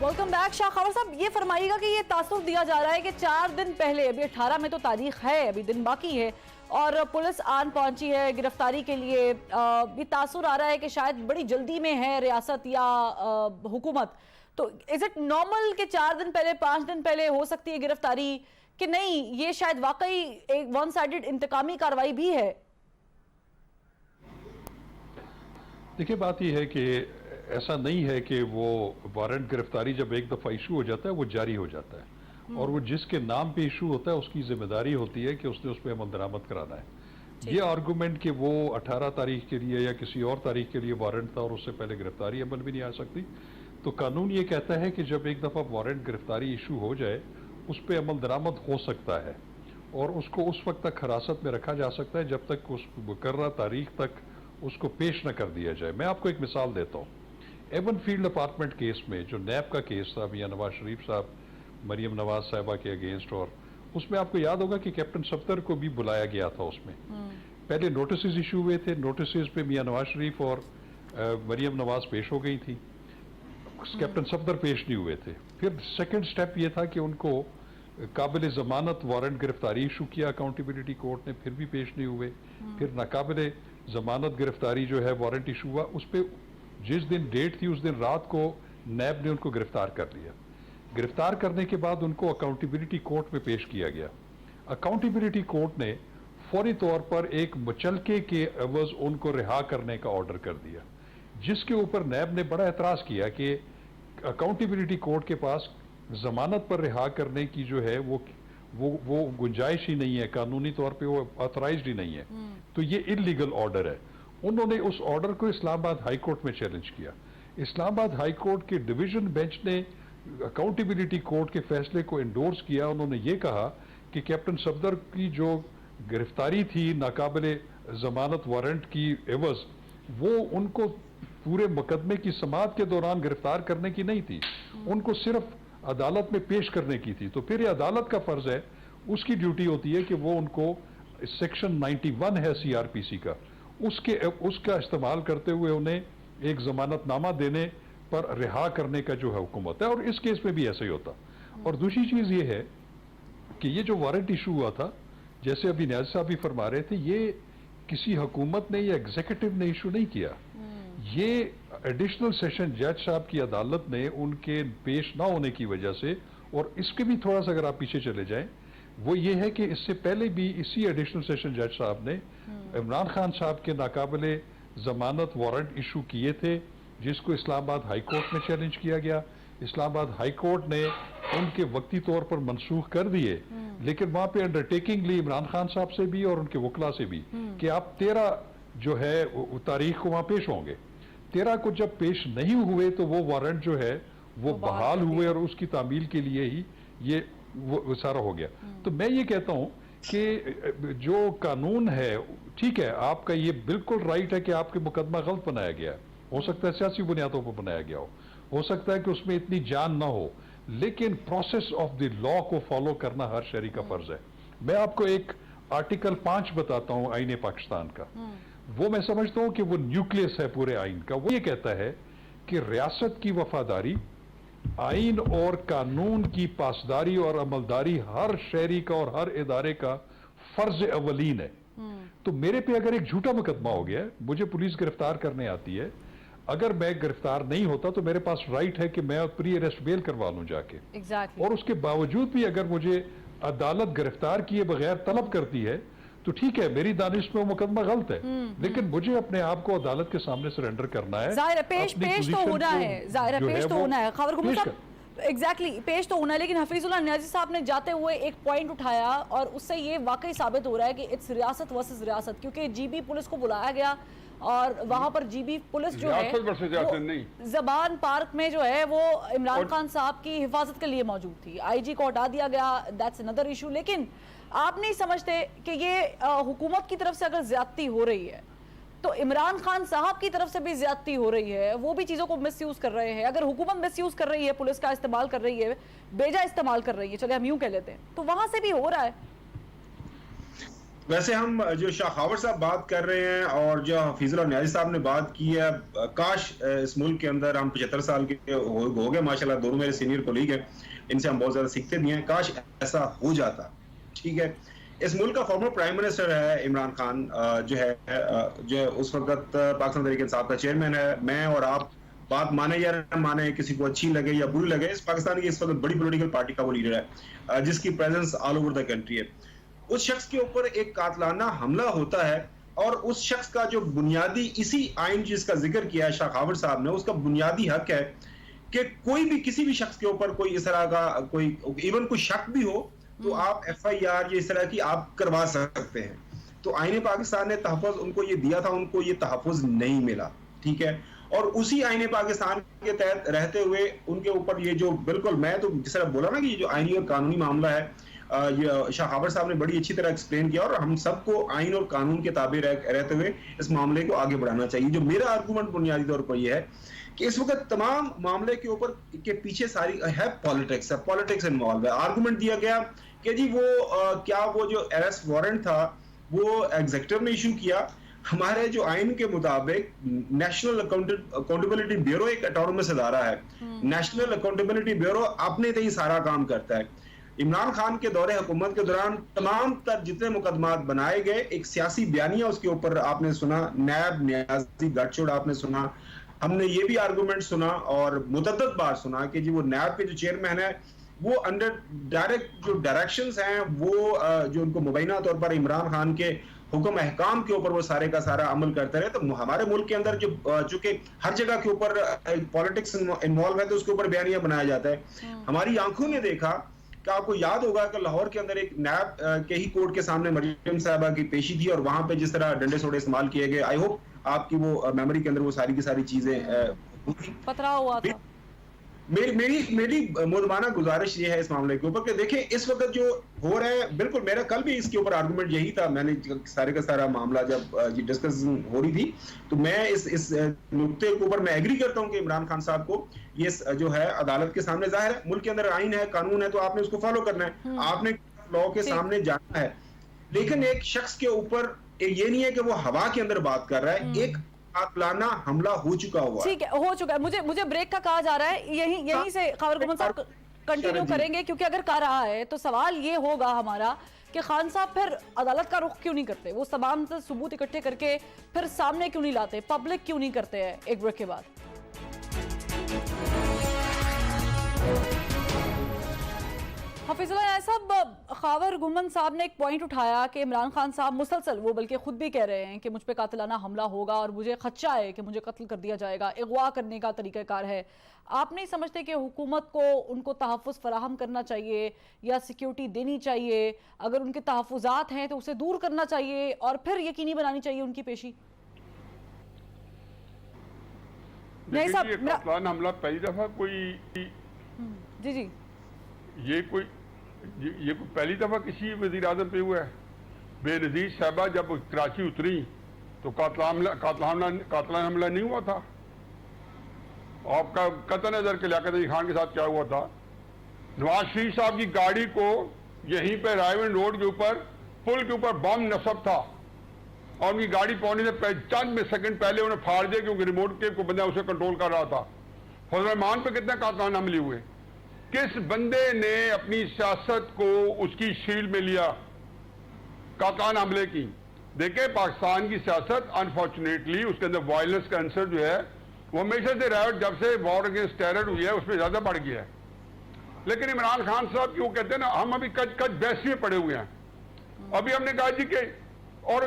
Welcome back. शाह खावर साहब, ये फरमाइएगा कि ये तासुर दिया जा रहा है कि 4 दिन पहले, अभी 18 में तो तारीख है, अभी दिन बाकी है, और पुलिस आन पहुंची है गिरफ्तारी के लिए। ये तासुर आ रहा है कि शायद बड़ी जल्दी में है रियासत या हुकूमत, तो इज इट नॉर्मल कि 4 दिन पहले 5 दिन पहले हो सकती है गिरफ्तारी, कि नहीं ये शायद वाकई एक वन साइडेड इंतकामी कार्रवाई भी है? देखिए, बात यह है कि ऐसा नहीं है कि वो वारंट गिरफ्तारी जब एक दफ़ा इशू हो जाता है वो जारी हो जाता है, और वो जिसके नाम पे इशू होता है उसकी जिम्मेदारी होती है कि उसने उस पर अमल दरामद कराना है। ये आर्गूमेंट कि वो 18 तारीख के लिए या किसी और तारीख के लिए वारंट था और उससे पहले गिरफ्तारी अमल भी नहीं आ सकती, तो कानून ये कहता है कि जब एक दफ़ा वारंट गिरफ्तारी इशू हो जाए उस पर अमल दरामद हो सकता है और उसको उस वक्त तक हिरासत में रखा जा सकता है जब तक उस मुकर्रर तारीख तक उसको पेश न कर दिया जाए। मैं आपको एक मिसाल देता हूँ। एवन फील्ड अपार्टमेंट केस में जो नैब का केस था, मियां नवाज शरीफ साहब मरियम नवाज साहिबा के अगेंस्ट, और उसमें आपको याद होगा कि कैप्टन सफदर को भी बुलाया गया था। उसमें पहले नोटिस इशू हुए थे, नोटिस पे मियां नवाज शरीफ और मरियम नवाज पेश हो गई थी, कैप्टन सफदर पेश नहीं हुए थे। फिर सेकंड स्टेप ये था कि उनको काबिल ज़मानत वारंट गिरफ्तारी इशू किया अकाउंटेबिलिटी कोर्ट ने, फिर भी पेश नहीं हुए। फिर नाकाबिल ज़मानत गिरफ्तारी जो है वारंट इशू हुआ, उस पर जिस दिन डेट थी उस दिन रात को नैब ने उनको गिरफ्तार कर लिया। गिरफ्तार करने के बाद उनको अकाउंटेबिलिटी कोर्ट में पेश किया गया। अकाउंटेबिलिटी कोर्ट ने फौरी तौर पर एक मुचलके के एवज उनको रिहा करने का ऑर्डर कर दिया, जिसके ऊपर नैब ने बड़ा एतराज़ किया कि अकाउंटेबिलिटी कोर्ट के पास जमानत पर रिहा करने की जो है वो गुंजाइश ही नहीं है, कानूनी तौर पे वो ऑथराइज्ड ही नहीं है, तो ये इलीगल ऑर्डर है। उन्होंने उस ऑर्डर को इस्लामाबाद हाई कोर्ट में चैलेंज किया। इस्लामाबाद हाई कोर्ट के डिवीजन बेंच ने अकाउंटेबिलिटी कोर्ट के फैसले को एंडोर्स किया। उन्होंने ये कहा कि कैप्टन सफदर की जो गिरफ्तारी थी नाकाबिल जमानत वारंट की एवज, वो उनको पूरे मुकदमे की समाअत के दौरान गिरफ्तार करने की नहीं थी, उनको सिर्फ अदालत में पेश करने की थी। तो फिर ये अदालत का फर्ज है, उसकी ड्यूटी होती है कि वो उनको सेक्शन 91 है सीआरपीसी का, उसका इस्तेमाल करते हुए उन्हें एक जमानतनामा देने पर रिहा करने का जो है हुक्म होता है, और इस केस में भी ऐसा ही होता। और दूसरी चीज ये है कि ये जो वारंट इशू हुआ था, जैसे अभी न्याज साहब भी फरमा रहे थे, ये किसी हुकूमत ने या एग्जीक्यूटिव ने इशू नहीं किया, ये एडिशनल सेशन जज साहब की अदालत ने उनके पेश ना होने की वजह से, और इसके भी थोड़ा सा अगर आप पीछे चले जाएं, वो ये है कि इससे पहले भी इसी एडिशनल सेशन जज साहब ने इमरान खान साहब के नाकाबिले जमानत वारंट इशू किए थे, जिसको इस्लामाबाद हाई कोर्ट में चैलेंज किया गया। इस्लामाबाद हाई कोर्ट ने उनके वक्ती तौर पर मनसूख कर दिए, लेकिन वहां पे अंडरटेकिंग ली इमरान खान साहब से भी और उनके वकला से भी कि आप 13 जो है तारीख को वहां पेश होंगे। 13 को जब पेश नहीं हुए तो वो वारंट जो है वो बहाल हुए और उसकी तामील के लिए ही ये वो सारा हो गया। तो मैं ये कहता हूं कि जो कानून है, ठीक है, आपका ये बिल्कुल राइट है कि आपके मुकदमा गलत बनाया गया, हो सकता है सियासी बुनियादों पर बनाया गया हो सकता है कि उसमें इतनी जान ना हो, लेकिन प्रोसेस ऑफ द लॉ को फॉलो करना हर शहरी का फर्ज है। मैं आपको एक आर्टिकल 5 बताता हूं आईने पाकिस्तान का, वो मैं समझता हूं कि वो न्यूक्लियस है पूरे आइन का। वो ये कहता है कि रियासत की वफादारी, आइन और कानून की पासदारी और अमलदारी हर शहरी का और हर इदारे का फर्ज अवलीन है। तो मेरे पे अगर एक झूठा मुकदमा हो गया, मुझे पुलिस गिरफ्तार करने आती है, अगर मैं गिरफ्तार नहीं होता तो मेरे पास राइट है कि मैं प्री अरेस्ट बेल करवा लूं जाके। और उसके बावजूद भी अगर मुझे अदालत गिरफ्तार किए बगैर तलब करती है तो ठीक है, मेरी दानिश में वो मुकदमा गलत है, लेकिन मुझे अपने आप को अदालत के सामने सरेंडर करना है। पेश तो होना है, पेश तो होना है। खबर एग्जैक्टली पेश तो होना है, लेकिन हफीजुल्लाह नियाज़ी साहब ने जाते हुए एक पॉइंट उठाया और उससे ये वाकई साबित हो रहा है कि इट्स रियासत वर्सेस रियासत, क्योंकि जीबी पुलिस को बुलाया गया और वहां पर जीबी पुलिस जो है ज़बान पार्क में जो है वो इमरान खान साहब की हिफाजत के लिए मौजूद थी, आईजी को हटा दिया गया, दैट्स अनदर इशू। लेकिन आप नहीं समझते कि ये हुकूमत की तरफ से अगर ज्यादती हो रही है तो इमरान खान साहब की तरफ से भी ज्यादती हो रही है, वो भी चीजों को मिसयूज कर रहे हैं। अगर हुकूमत मिसयूज कर रही है, पुलिस का इस्तेमाल कर रही है, बेजा इस्तेमाल कर रही है, चले हम यूं कह लेते हैं, तो वहां से भी हो रहा है। वैसे हम जो शाखावर साहब बात कर रहे हैं और जो हफीजुल्लाह नियाज़ी साहब ने बात की है, काश इस मुल्क के अंदर हम 75 साल के हो गए माशाल्लाह, दोनों मेरे सीनियर कोलीग हैं, इनसे हम बहुत ज्यादा सीखते भी हैं, काश ऐसा हो जाता। ठीक है, इस मुल्क का फॉर्मर प्राइम मिनिस्टर है इमरान खान, जो उस वक्त पाकिस्तान तहरीक इंसाफ का चेयरमैन है। मैं और आप बात माने या न माने, किसी को अच्छी लगे या बुरी लगे, इस पाकिस्तान की इस वक्त बड़ी पॉलिटिकल पार्टी का वो लीडर है जिसकी presence all over the country है। उस शख्स के ऊपर एक कातलाना हमला होता है और उस शख्स का जो बुनियादी, इसी आइन जिसका जिक्र किया है शाखावर साहब ने, उसका बुनियादी हक है कि कोई भी किसी भी शख्स के ऊपर कोई इस तरह का कोई इवन कोई शक भी हो तो आप FIR या इस तरह की आप करवा सकते हैं। तो आईने पाकिस्तान ने तहफ़्फ़ुज़ उनको ये दिया था, उनको ये तहफ़्फ़ुज़ नहीं मिला। ठीक है, और उसी आईने पाकिस्तान के तहत रहते हुए उनके ऊपर ये जो बिल्कुल, मैं तो जिस तरह बोला ना कि ये जो आईनी और कानूनी मामला है, ये शाखावर साहब ने बड़ी अच्छी तरह एक्सप्लेन किया और हम सबको आइन और कानून के ताबे रहते हुए इस मामले को आगे बढ़ाना चाहिए। जो मेरा आर्गूमेंट बुनियादी तौर पर यह है कि इस वक्त तमाम मामले के ऊपर के पीछे सारी है पॉलिटिक्स इन्वॉल्व है। आर्गूमेंट दिया गया कि जी वो क्या वो जो अरेस्ट वारंट था वो एग्जीक्यूटिव ने इशू किया। हमारे जो आइन के मुताबिक नेशनल अकाउंटेबिलिटी ब्यूरो एक ऑटोनमस अदारा है, नेशनल अकाउंटेबिलिटी ब्यूरो अपने से ही सारा काम करता है। इमरान खान के दौरे हुकूमत के दौरान तमाम तर जितने मुकदमात बनाए गए, एक सियासी बयानिया उसके ऊपर आपने सुना, नैब नियाज़ी गठजोड़ आपने सुना, हमने ये भी आर्गूमेंट सुना और मुतअद्दिद बार सुना कि जी वो नैब के जो चेयरमैन है वो अंडर डायरेक्ट जो डायरेक्शंस हैं वो जो उनको मुबैना तौर पर इमरान खान के हुक्म अहकाम के ऊपर वो सारे का सारा अमल करते रहे। तो हमारे मुल्क के अंदर जो चूंकि हर जगह के ऊपर पॉलिटिक्स इन्वॉल्व है तो उसके ऊपर बयानिया बनाया जाता है। हमारी आंखों ने देखा कि आपको याद होगा कि लाहौर के अंदर एक नैब के ही कोर्ट के सामने मरियम साहबा की पेशी थी और वहां पे जिस तरह डंडे सोडे इस्तेमाल किए गए, आई होप आपकी वो मेमोरी के अंदर वो सारी की सारी चीजें पतरा हुआ था। मेरी मुदमाना गुजारिश ये है इस मामले के ऊपर कि देखें इस वक्त जो हो रहा है, बिल्कुल मेरा कल भी इसके ऊपर आर्गुमेंट यही था। मैंने सारे का सारा मामला जब डिस्कशन हो रही थी तो मैं इस नुक्ते के ऊपर मैं एग्री करता हूं कि इमरान खान साहब को ये जो है अदालत के सामने, जाहिर है मुल्क के अंदर आइन है, कानून है, तो आपने उसको फॉलो करना है, आपने लॉ के सामने जाना है। लेकिन एक शख्स के ऊपर ये नहीं है कि वो हवा के अंदर बात कर रहा है, एक कातलाना हमला हो चुका हुआ, ठीक है, हो चुका है। मुझे ब्रेक का कहा जा रहा है, यहीं से खबर गुमन साहब कंटिन्यू करेंगे, क्योंकि अगर कह रहा है तो सवाल ये होगा हमारा कि खान साहब फिर अदालत का रुख क्यों नहीं करते, वो तमाम सबूत इकट्ठे करके फिर सामने क्यों नहीं लाते, पब्लिक क्यों नहीं करते हैं। एक ब्रेक के बाद हफीजुल्लाह साहब, खावर गुमन साहब ने एक पॉइंट उठाया कि इमरान खान साहब मुसलसल, वो बल्कि खुद भी कह रहे हैं कि मुझ पे कातिलाना हमला होगा और मुझे खदशा है कि मुझे कत्ल कर दिया जाएगा, अगवा करने का तरीक़ाकार है। आप नहीं समझते कि हुकूमत को उनको तहफ़्फ़ुज़ फराहम करना चाहिए या सिक्योरिटी देनी चाहिए, अगर उनके तहफ़्फ़ुज़ात हैं तो उसे दूर करना चाहिए और फिर यकीनी बनानी चाहिए उनकी पेशी? नहीं साहब, हमला पहली दफा कोई जी ये कोई पहली दफा किसी वज़ीर आज़म पे हुआ है। बेनज़ीर साहबा जब कराची उतरी तो कातलाना हमला नहीं हुआ था। आपका कतई नजर के लियाकत अली खान के साथ क्या हुआ था, नवाज शरीफ साहब की गाड़ी को यहीं पे रायवन रोड के ऊपर पुल के ऊपर बम नस्ब था और उनकी गाड़ी पहुंचने से चंद में सेकंड पहले उन्हें फाड़ दिया क्योंकि रिमोट के को बंदा उसे कंट्रोल कर रहा था। फजलरहमान पे कितने कातलाना हमले हुए, किस बंदे ने अपनी सियासत को उसकी शील्ड में लिया कातलाना हमले की। देखे पाकिस्तान की सियासत अनफॉर्चुनेटली उसके अंदर वायलेंस का आंसर जो है वो हमेशा से रहा है, जब से वॉर अगेंस्ट टेरर हुई है उसमें ज्यादा बढ़ गया है। लेकिन इमरान खान साहब क्यों कहते हैं ना, हम अभी कच बहस में पड़े हुए हैं। अभी हमने कहा जी कि और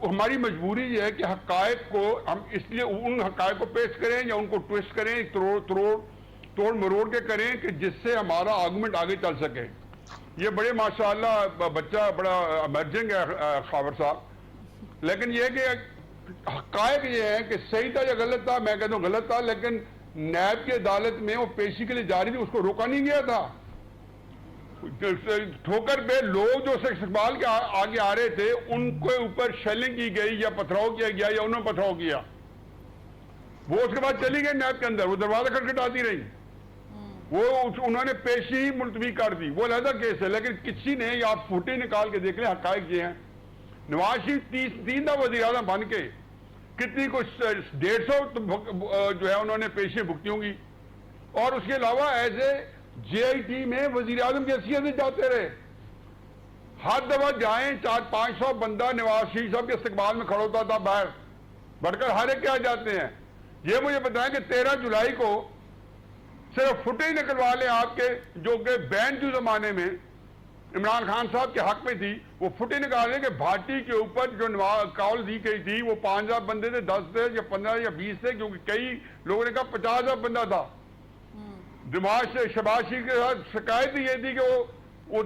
हमारी मजबूरी ये है कि हकायक को हम इसलिए उन हकायक को पेश करें या उनको ट्विस्ट करें, توڑ مروڑ کے کریں کہ جس سے ہمارا آرگومنٹ آگے چل سکے. یہ بڑے ماشاءاللہ بچہ بڑا امرجنگ ہے خاور صاحب, لیکن یہ کہ حقائق یہ ہے کہ صحیح تھا یا غلط تھا, میں کہتا ہوں غلط تھا, لیکن نیب کی عدالت میں وہ پیشی کے لیے جاری تھی, اس کو روکا نہیں گیا تھا. ٹھوکر پہ لوگ جو استقبال کے آگے آ رہے تھے ان کے اوپر شیلنگ کی گئی یا پتھراؤ کیا گیا یا انہوں نے پتھراؤ کیا. وہ اس کے بعد چلی گئی نیب کے اندر, وہ دروازہ کھٹکھٹاتی رہی, وہ انہوں نے پیشی ملتوی کر دی, وہ علیحدہ کیس ہے. لیکن کسی نے, یا آپ فوٹیج نکال کے دیکھ لیں, حقائق یہ ہیں نواز شریف 3 دفعہ وزیر اعظم بن کے کتنی کچھ 150 جو ہے انہوں نے پیشیں بھگتی ہوں گی, اور اس کے علاوہ as a J I T میں وزیر اعظم کی حیثیت سے جاتے رہے. ہر دفعہ جائیں 400-500 بندہ نواز شریف صاحب کے استقبال میں کھڑا ہوتا تھا, باہر بڑھ کر ہر ایک کے آ جاتے ہیں. یہ مجھے بتائیں کہ 13 جولائی کو صرف فوٹیج نکلوا لیں آپ کے, جو کہ بین جو زمانے میں عمران خان صاحب کے حق میں تھی, وہ فوٹیج نکالیں کہ بھاٹی کے اوپر جو کال دی گئی تھی وہ 5000 بندے تھے, 10 تھے یا 15 یا 20 تھے, کیونکہ کئی لوگوں نے کہا 50,000 بندہ تھا. شہباز شریف کے ساتھ شکایت یہ تھی کہ وہ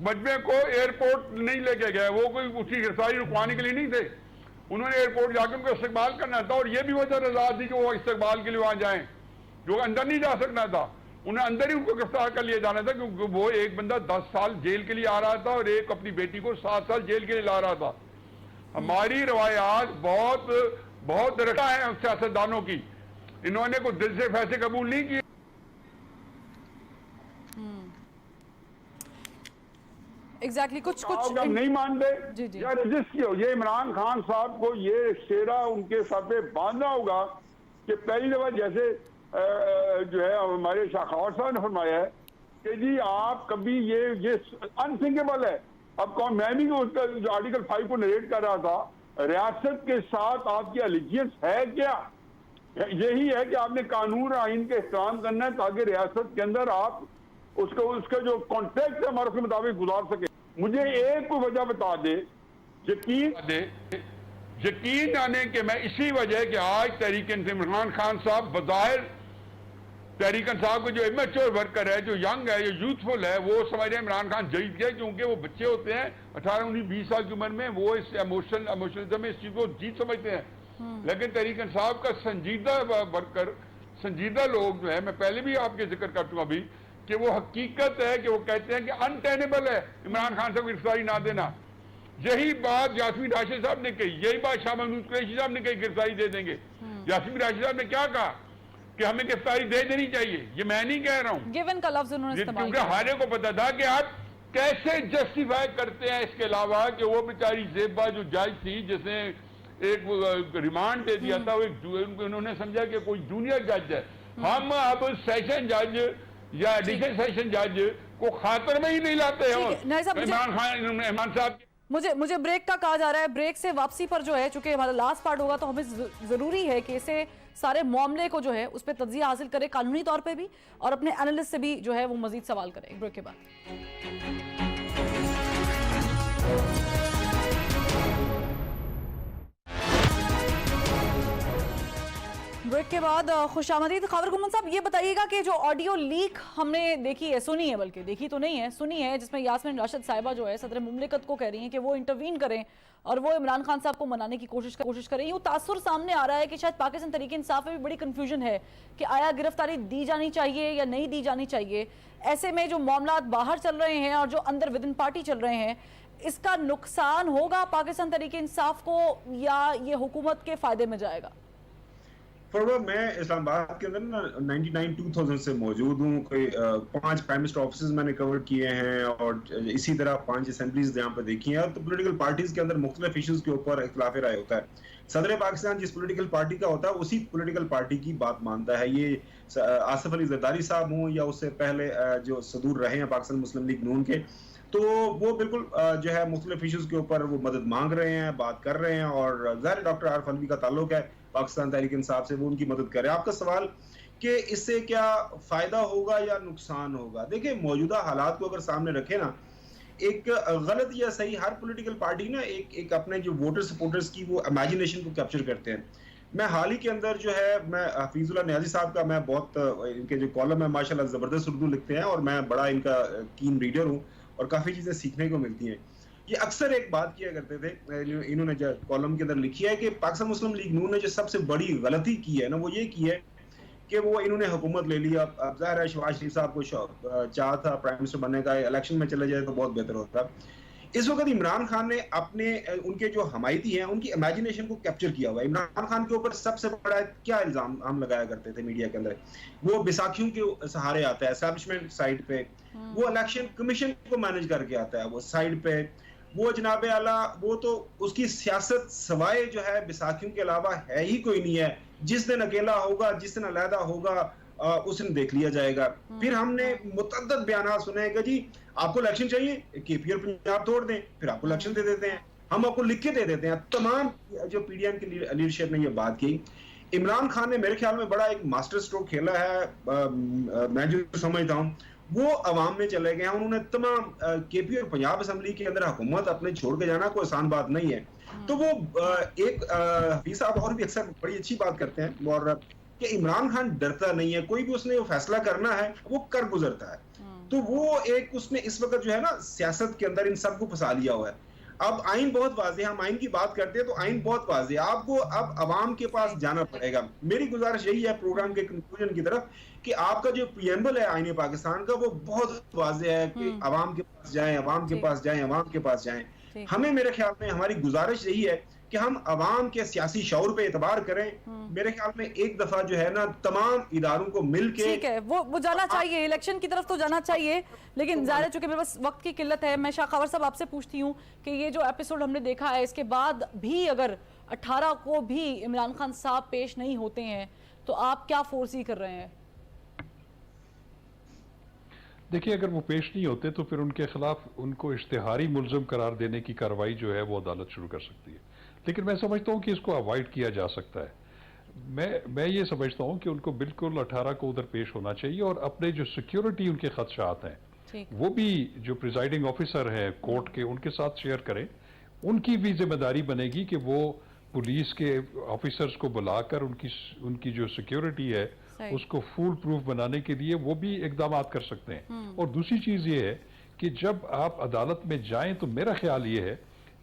مجمع کو ایئرپورٹ نہیں لے کے گئے, وہ کوئی اس کی گرفتاری رکوانے کے لیے نہیں تھے, انہوں نے ایئرپورٹ جا کے ان کو استقبال کرنا تھا. اور یہ بھی وجہ رضا تھی کہ وہ استقبال کے لیے وہاں جائیں, جو اندر نہیں جا سکنا تھا, انہیں اندر ہی ان کو گرفتار کر لیا جانا تھا, کیونکہ وہ ایک بندہ 10 سال جیل کے لیے آ رہا تھا اور ایک اپنی بیٹی کو 7 سال جیل کے لیے لا رہا تھا. ہماری روایات بہت رکھا ہے سیاستدانوں کی, انہوں نے کوئی دل سے فیصلے قبول نہیں کیے. ایگزیکٹلی کچھ ہم نہیں مانتے یا رجسٹ کیا. یہ عمران خان صاحب کو یہ شیرا ان کے سر پہ باندھنا ہوگا کہ پہلی دفعہ جیسے جو ہے ہمارے شاخاور صاحب نے فرمایا ہے کہ جی آپ کبھی یہ انتھنکیبل ہے. اب کون, میں بھی جو آرٹیکل 5 کو نریٹ کر رہا تھا, ریاست کے ساتھ آپ کی الیجینس ہے کیا؟ یہی ہے کہ آپ نے قانون اور آئین کا احترام کرنا ہے تاکہ ریاست کے اندر آپ اس کا جو کانٹریکٹ ہے ہمارے اس کے مطابق گزار سکے. مجھے ایک کو وجہ بتا دے, یقین جانے کہ میں اسی وجہ کہ آج تحریک عمران خان صاحب بظاہر تحریک صاحب کو جو امیچور ورکر ہے, جو ینگ ہے, جو یوتھفل ہے, وہ سمجھ رہے ہیں عمران خان جیت گئے, کیونکہ وہ بچے ہوتے ہیں 18, 19, 20 سال کی عمر میں, وہ اس ایموشنلزم میں اس چیز کو جیت سمجھتے ہیں. لیکن تحریک صاحب کا سنجیدہ ورکر, سنجیدہ لوگ جو ہے, میں پہلے بھی آپ کے ذکر کر چکا ابھی کہ وہ حقیقت ہے کہ وہ کہتے ہیں کہ انٹینیبل ہے عمران خان صاحب کو گرفتاری نہ دینا. یہی بات یاسمین راشد صاحب نے کہی, یہی بات شاہ محمود قریشی صاحب نے کہی, گرفتاری دے دیں گے. یاسمین راشد صاحب نے کیا کہا کہ ہمیں گرفتاری دے دینی چاہیے. یہ میں نہیں کہہ رہا ہوں, گیون کا لفظ انہوں نے استعمال کیا, کیونکہ ہارے کو پتا تھا کہ آپ کیسے جسٹیفائی کرتے ہیں. اس کے علاوہ کہ وہ بیچاری زیبا جو جج تھی جس نے ایک ریمانڈ دے دیا تھا, انہوں نے سمجھا کہ کوئی جونیئر جج ہے. ہم اب سیشن جج یا ایڈیشنل سیشن جج کو خاطر میں ہی نہیں لاتے ہیں. عمران صاحب مجھے بریک کا کہا جا رہا ہے, بریک سے واپسی پر جو ہے چونکہ ہمارا لاسٹ پارٹ ہوگا تو ہمیں ضروری ہے کہ اسے سارے معاملے کو جو ہے اس پہ تجزیہ حاصل کرے قانونی طور پہ بھی, اور اپنے انالسٹ سے بھی جو ہے وہ مزید سوال کرے. بریک کے بعد خوش آمدید. خاور گمان صاحب, یہ بتائیے گا کہ جو آڈیو لیک ہم نے دیکھی ہے, سنی ہے, بلکہ دیکھی تو نہیں ہے, سنی ہے, جس میں یاسمین راشد صاحبہ جو ہے صدر مملکت کو کہہ رہی ہیں کہ وہ انٹروین کریں اور وہ عمران خان صاحب کو منانے کی کوشش کریں. یوں تاثر سامنے آ رہا ہے کہ شاید پاکستان تحریک انصاف میں بھی بڑی کنفیوژن ہے کہ آیا گرفتاری دی جانی چاہیے یا نہیں دی جانی چاہیے. ایسے میں جو معاملات باہر چل رہے ہیں اور جو اندر ودن پارٹی چل رہے ہیں, اس کا نقصان ہوگا پاکستان تحریک انصاف کو یا یہ حکومت کے فائدے میں جائے گا؟ میں اسلام آباد کے اندر نا 99-2000 سے موجود ہوں. کوئی 5 پرائم منسٹر آفیسز میں نے کور کیے ہیں اور اسی طرح 5 اسمبلیز یہاں پہ دیکھی ہیں. اور تو پولیٹیکل پارٹیز کے اندر مختلف ایشوز کے اوپر اختلاف رائے ہوتا ہے. صدر پاکستان جس پولیٹیکل پارٹی کا ہوتا ہے اسی پولیٹیکل پارٹی کی بات مانتا ہے. یہ آصف علی زرداری صاحب ہوں یا اس سے پہلے جو صدور رہے ہیں پاکستان مسلم لیگ نون کے, تو وہ بالکل جو ہے مختلف ایشوز کے اوپر وہ مدد مانگ رہے ہیں, بات کر رہے ہیں. اور ظاہر ڈاکٹر عارف علوی کا تعلق ہے پاکستان تحریک انصاف سے, وہ ان کی مدد کرے. آپ کا سوال کہ اس سے کیا فائدہ ہوگا یا نقصان ہوگا, دیکھیں موجودہ حالات کو اگر سامنے رکھیں نا, ایک غلط یا صحیح ہر پولیٹیکل پارٹی نا ایک اپنے جو ووٹر سپورٹرز کی وہ امیجنیشن کو کیپچر کرتے ہیں. میں حال ہی کے اندر جو ہے میں حفیظ اللہ نیازی صاحب کا میں بہت ان کے جو کالم ہے ماشاءاللہ زبردست اردو لکھتے ہیں اور میں بڑا ان کا کین ریڈر ہوں اور کافی چیزیں سیکھنے کو ملتی ہیں. یہ اکثر ایک بات کیا کرتے تھے, انہوں نے جو کالم کے اندر لکھی ہے کہ پاکستان مسلم لیگ نون نے جو سب سے بڑی غلطی کی ہے نا وہ یہ کی ہے کہ وہ انہوں نے حکومت لے لیا. اب ظاہر ہے شہباز شریف صاحب کو چاہ تھا پرائم منسٹر بننے کا, الیکشن میں چلے جائے تو بہت بہتر ہوتا. اس وقت عمران خان نے اپنے ان کے جو حمایتی ہیں ان کی امیجنیشن کو کیپچر کیا ہوا ہے. عمران خان کے اوپر سب سے بڑا کیا الزام ہم لگایا کرتے تھے میڈیا کے اندر, وہ بیساکھیوں کے سہارے آتا ہے اسٹیبلشمنٹ سائڈ پہ, وہ الیکشن کمیشن کو مینج کر کے آتا ہے وہ سائڈ پہ, وہ جناب اعلیٰ وہ تو اس کی سیاست سوائے جو ہے بیساکھیوں کے علاوہ ہے ہی کوئی نہیں ہے. جس دن اکیلا ہوگا, جس دن علیحدہ ہوگا, اس دن دیکھ لیا جائے گا. پھر ہم نے متعدد بیانات سنے ہیں کہ جی آپ کو الیکشن چاہیے کے پی اور پنجاب توڑ دیں, پھر آپ کو الیکشن دے دیتے ہیں, ہم آپ کو لکھ کے دے دیتے ہیں. تمام جو پی ڈی ایم کی لیڈرشپ نے یہ بات کی. عمران خان نے میرے خیال میں بڑا ایک ماسٹر سٹروک کھیلا ہے, میں جو سمجھتا ہوں وہ عوام میں چلے گئے ہیں. انہوں نے تمام کے پی اور پنجاب اسمبلی کے اندر حکومت اپنے چھوڑ کے جانا کوئی آسان بات نہیں ہے. تو وہ ایک حفیظ صاحب اور بھی اکثر بڑی اچھی بات کرتے ہیں اور کہ عمران خان ڈرتا نہیں ہے, کوئی بھی اس نے فیصلہ کرنا ہے وہ کر گزرتا ہے. تو وہ ایک اس نے اس وقت جو ہے نا سیاست کے اندر ان سب کو پھنسا لیا ہوا ہے. اب آئین بہت واضح ہے, ہم آئین کی بات کرتے ہیں تو آئین بہت واضح ہے, آپ کو اب عوام کے پاس جانا پڑے گا. میری گزارش یہی ہے پروگرام کے کنکلوژن کی طرف کہ آپ کا جو پریمبل ہے آئین پاکستان کا وہ بہت واضح ہے کہ عوام کے پاس جائیں, عوام کے پاس جائیں, عوام کے پاس جائیں. ہمیں میرے خیال میں ہماری گزارش یہی ہے کہ ہم عوام کے سیاسی شعور پہ اعتبار کریں. میرے خیال میں ایک دفعہ جو ہے نا تمام اداروں کو مل کے ٹھیک ہے وہ جانا چاہیے, الیکشن کی طرف تو جانا چاہیے, لیکن ظاہر چونکہ میرے پاس وقت کی قلت ہے. میں شاہ خاور صاحب آپ سے پوچھتی ہوں کہ یہ جو ایپیسوڈ ہم نے دیکھا ہے اس کے بعد بھی اگر 18 کو بھی عمران خان صاحب پیش نہیں ہوتے ہیں تو آپ کیا فورسی کر رہے ہیں؟ دیکھیے اگر وہ پیش نہیں ہوتے تو پھر ان کے خلاف ان کو اشتہاری ملزم قرار دینے کی کارروائی جو ہے وہ عدالت شروع کر سکتی ہے. لیکن میں سمجھتا ہوں کہ اس کو اوائڈ کیا جا سکتا ہے. میں یہ سمجھتا ہوں کہ ان کو بالکل 18 کو ادھر پیش ہونا چاہیے اور اپنے جو سیکیورٹی ان کے خدشات ہیں وہ بھی جو پریزائڈنگ آفیسر ہیں کورٹ کے ان کے ساتھ شیئر کریں. ان کی بھی ذمہ داری بنے گی کہ وہ پولیس کے آفیسرز کو بلا کر ان کی جو سیکیورٹی ہے اس کو فول پروف بنانے کے لیے وہ بھی اقدامات کر سکتے ہیں. اور دوسری چیز یہ ہے کہ جب آپ عدالت میں جائیں تو میرا خیال یہ ہے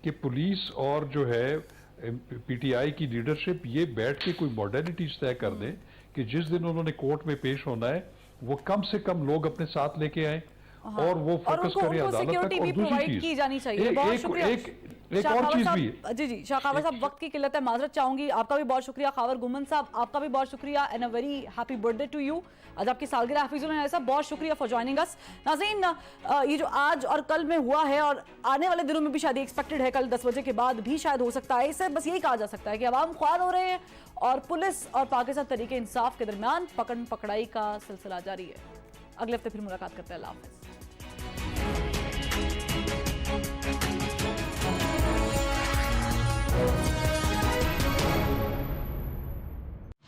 کہ پولیس اور جو ہے پی ٹی آئی کی لیڈرشپ یہ بیٹھ کے کوئی موڈیلٹیز طے کر دیں کہ جس دن انہوں نے کورٹ میں پیش ہونا ہے وہ کم سے کم لوگ اپنے ساتھ لے کے آئیں اور وہ فوکس کریں عدالت تک. اور دوسری چیز ایک اور چیز بھی جی شاہ خاور صاحب وقت کی قلت ہے, معذرت چاہوں گی. آپ کا بھی بہت شکریہ. خاور گومن صاحب آپ کا بھی بہت شکریہ. And a very happy birthday to you. آج آپ کی سالگرہ حفیظ اللہ صاحب, بہت شکریہ فار جوائننگ اس. ناظرین یہ جو آج اور کل میں ہوا ہے اور آنے والے دنوں میں بھی شاید ایکسپیکٹڈ ہے, کل 10 بجے کے بعد بھی شاید ہو سکتا ہے, اس سے بس یہی کہا جا سکتا ہے کہ عوام خوار ہو رہے ہیں اور پولیس اور پاکستان تحریک انصاف کے درمیان پکڑن پکڑائی کا سلسلہ جاری ہے. اگلے ہفتے پھر ملاقات کرتے ہیں. اللہ حافظ.